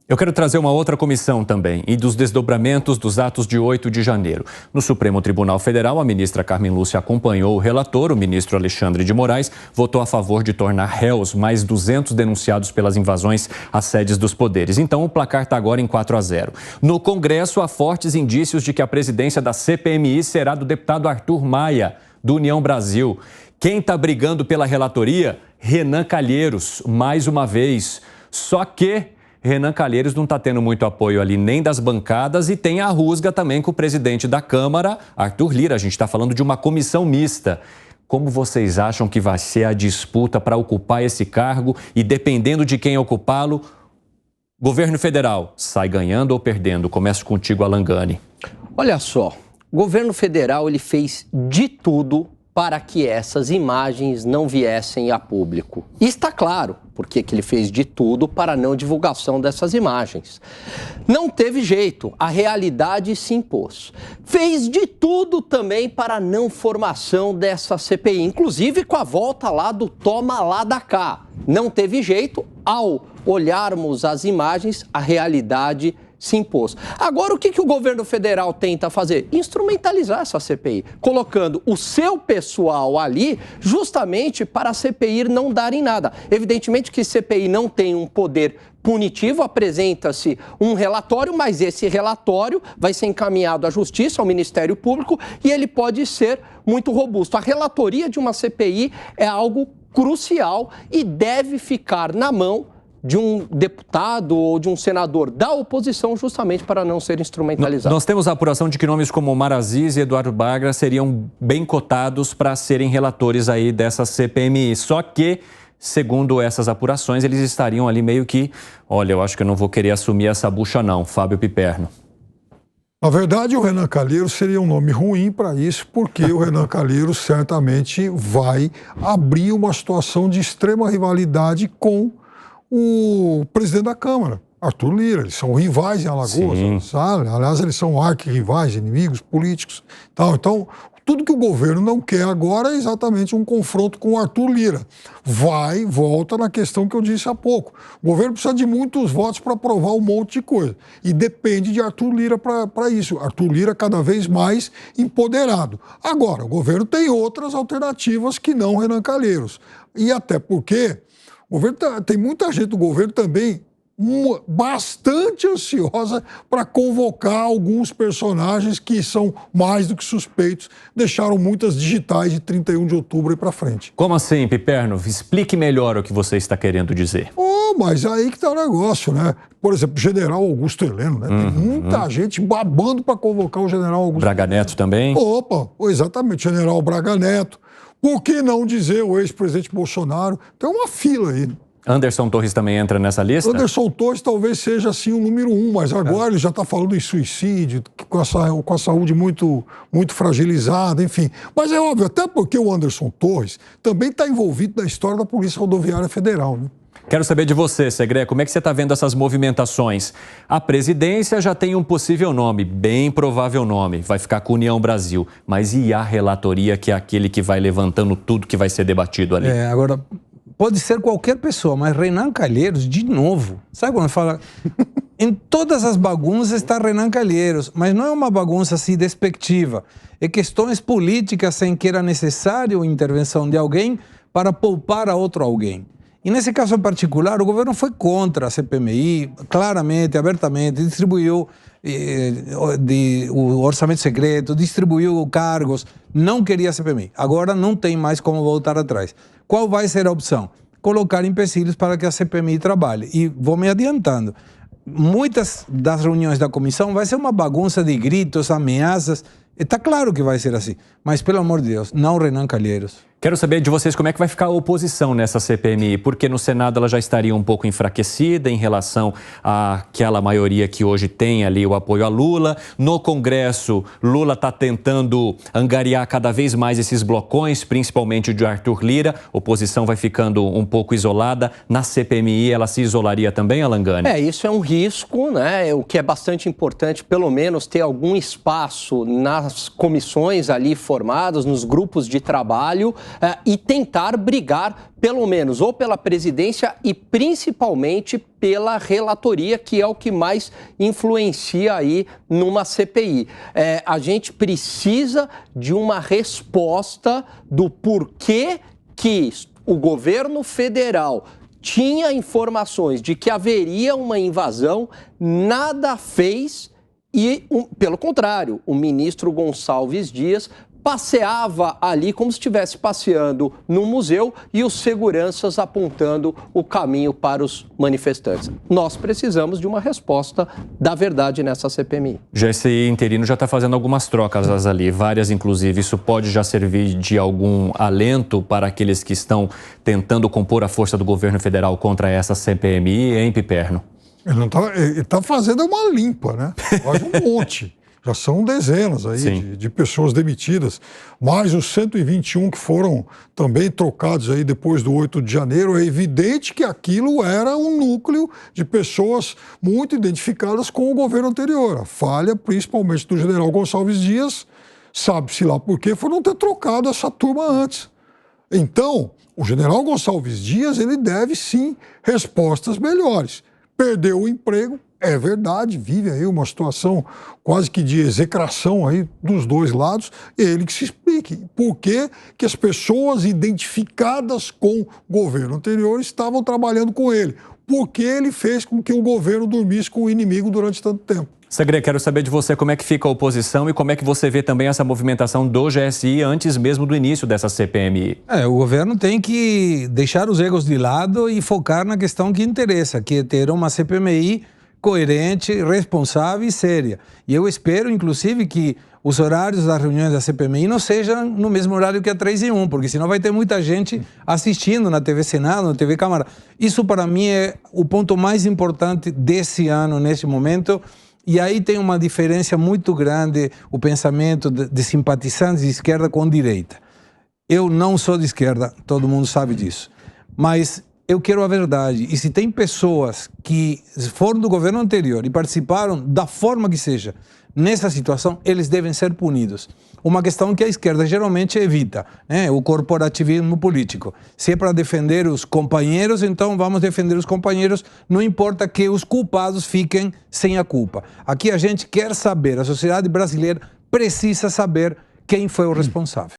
Eu quero trazer uma outra comissão também e dos desdobramentos dos atos de 8 de janeiro. No Supremo Tribunal Federal, a ministra Carmen Lúcia acompanhou o relator, o ministro Alexandre de Moraes, votou a favor de tornar réus mais 200 denunciados pelas invasões às sedes dos poderes. Então, o placar está agora em 4-0. No Congresso, há fortes indícios de que a presidência da CPMI será do deputado Arthur Maia, do União Brasil. Quem está brigando pela relatoria? Renan Calheiros, mais uma vez. Só que Renan Calheiros não está tendo muito apoio ali nem das bancadas e tem a rusga também com o presidente da Câmara, Arthur Lira. A gente está falando de uma comissão mista. Como vocês acham que vai ser a disputa para ocupar esse cargo? E dependendo de quem ocupá-lo, governo federal sai ganhando ou perdendo? Começo contigo, Alan Gani. Olha só, o governo federal ele fez de tudo para que essas imagens não viessem a público. E está claro porque que ele fez de tudo para a não divulgação dessas imagens. Não teve jeito, a realidade se impôs. Fez de tudo também para a não formação dessa CPI, inclusive com a volta lá do toma lá da cá. Não teve jeito, ao olharmos as imagens, a realidade se impôs. Agora, o que o governo federal tenta fazer? Instrumentalizar essa CPI, colocando o seu pessoal ali justamente para a CPI não dar em nada. Evidentemente que CPI não tem um poder punitivo, apresenta-se um relatório, mas esse relatório vai ser encaminhado à Justiça, ao Ministério Público, e ele pode ser muito robusto. A relatoria de uma CPI é algo crucial e deve ficar na mão de um deputado ou de um senador da oposição justamente para não ser instrumentalizado. Nós temos a apuração de que nomes como Omar Aziz e Eduardo Braga seriam bem cotados para serem relatores aí dessa CPMI. Só que, segundo essas apurações, eles estariam ali meio que, olha, eu acho que eu não vou querer assumir essa bucha não, Fábio Piperno. Na verdade, o Renan Calheiros seria um nome ruim para isso, porque o Renan Calheiros certamente vai abrir uma situação de extrema rivalidade com o presidente da Câmara, Arthur Lira. Eles são rivais em Alagoas, sabe? Aliás, eles são arquirrivais, inimigos políticos. Então, tudo que o governo não quer agora é exatamente um confronto com o Arthur Lira. Volta na questão que eu disse há pouco. O governo precisa de muitos votos para aprovar um monte de coisa. E depende de Arthur Lira para isso. Arthur Lira cada vez mais empoderado. Agora, o governo tem outras alternativas que não Renan Calheiros. E até porque o governo tem muita gente do governo também bastante ansiosa para convocar alguns personagens que são mais do que suspeitos, deixaram muitas digitais de 31 de outubro e para frente. Como assim, Piperno? Explique melhor o que você está querendo dizer. Mas aí que está o negócio, né? Por exemplo, General Augusto Heleno, né? Tem muita gente babando para convocar o General Augusto Braga Neto também? Exatamente, General Braga Neto. Por que não dizer o ex-presidente Bolsonaro? Tem uma fila aí. Anderson Torres também entra nessa lista? Anderson Torres talvez seja assim o número 1, mas agora ele já está falando em suicídio, com a saúde muito fragilizada, enfim. Mas é óbvio, até porque o Anderson Torres também está envolvido na história da Polícia Rodoviária Federal, né? Quero saber de você, Segré, como é que você está vendo essas movimentações? A presidência já tem um possível nome, bem provável nome, vai ficar com União Brasil. Mas e a relatoria, que é aquele que vai levantando tudo que vai ser debatido ali? Agora, pode ser qualquer pessoa, mas Renan Calheiros, de novo, sabe quando fala? Em todas as bagunças está Renan Calheiros, mas não é uma bagunça assim despectiva. É questões políticas sem que era necessário a intervenção de alguém para poupar a outro alguém. E nesse caso em particular, o governo foi contra a CPMI, claramente, abertamente, distribuiu o orçamento secreto, distribuiu cargos, não queria a CPMI. Agora não tem mais como voltar atrás. Qual vai ser a opção? Colocar empecilhos para que a CPMI trabalhe. E vou me adiantando. Muitas das reuniões da comissão vai ser uma bagunça de gritos, ameaças. Está claro que vai ser assim, mas pelo amor de Deus, não Renan Calheiros. Quero saber de vocês como é que vai ficar a oposição nessa CPMI, porque no Senado ela já estaria um pouco enfraquecida em relação àquela maioria que hoje tem ali o apoio a Lula. No Congresso, Lula está tentando angariar cada vez mais esses blocões, principalmente o de Arthur Lira. A oposição vai ficando um pouco isolada. Na CPMI ela se isolaria também, Alan Gani? Isso é um risco, né? O que é bastante importante, pelo menos, ter algum espaço na nas comissões ali formadas, nos grupos de trabalho, e tentar brigar, pelo menos, ou pela presidência e principalmente pela relatoria, que é o que mais influencia aí numa CPI. A gente precisa de uma resposta do porquê que o governo federal tinha informações de que haveria uma invasão, nada fez e, pelo contrário, o ministro Gonçalves Dias passeava ali como se estivesse passeando no museu e os seguranças apontando o caminho para os manifestantes. Nós precisamos de uma resposta da verdade nessa CPMI. O GSI interino já está fazendo algumas trocas ali, várias inclusive. Isso pode já servir de algum alento para aqueles que estão tentando compor a força do governo federal contra essa CPMI, hein, Piperno? Ele está fazendo uma limpa, né? Faz um monte. Já são dezenas aí de pessoas demitidas, mais os 121 que foram também trocados aí depois do 8 de janeiro. É evidente que aquilo era um núcleo de pessoas muito identificadas com o governo anterior. A falha, principalmente do general Gonçalves Dias, sabe-se lá por quê, foi não ter trocado essa turma antes. Então, o general Gonçalves Dias, ele deve sim respostas melhores. Perdeu o emprego, é verdade, vive aí uma situação quase que de execração aí dos dois lados, ele que se explique por que que as pessoas identificadas com o governo anterior estavam trabalhando com ele, por que ele fez com que o governo dormisse com o inimigo durante tanto tempo. Segre, quero saber de você como é que fica a oposição e como é que você vê também essa movimentação do GSI antes mesmo do início dessa CPMI. O governo tem que deixar os egos de lado e focar na questão que interessa, que é ter uma CPMI coerente, responsável e séria. E eu espero, inclusive, que os horários das reuniões da CPMI não sejam no mesmo horário que a 3 em 1, porque senão vai ter muita gente assistindo na TV Senado, na TV Câmara. Isso, para mim, é o ponto mais importante desse ano, nesse momento. E aí tem uma diferença muito grande, o pensamento de simpatizantes de esquerda com direita. Eu não sou de esquerda, todo mundo sabe disso. Mas eu quero a verdade. E se tem pessoas que foram do governo anterior e participaram da forma que seja nessa situação, eles devem ser punidos. Uma questão que a esquerda geralmente evita, né? O corporativismo político. Se é para defender os companheiros, então vamos defender os companheiros, não importa que os culpados fiquem sem a culpa. Aqui a gente quer saber, a sociedade brasileira precisa saber quem foi o responsável.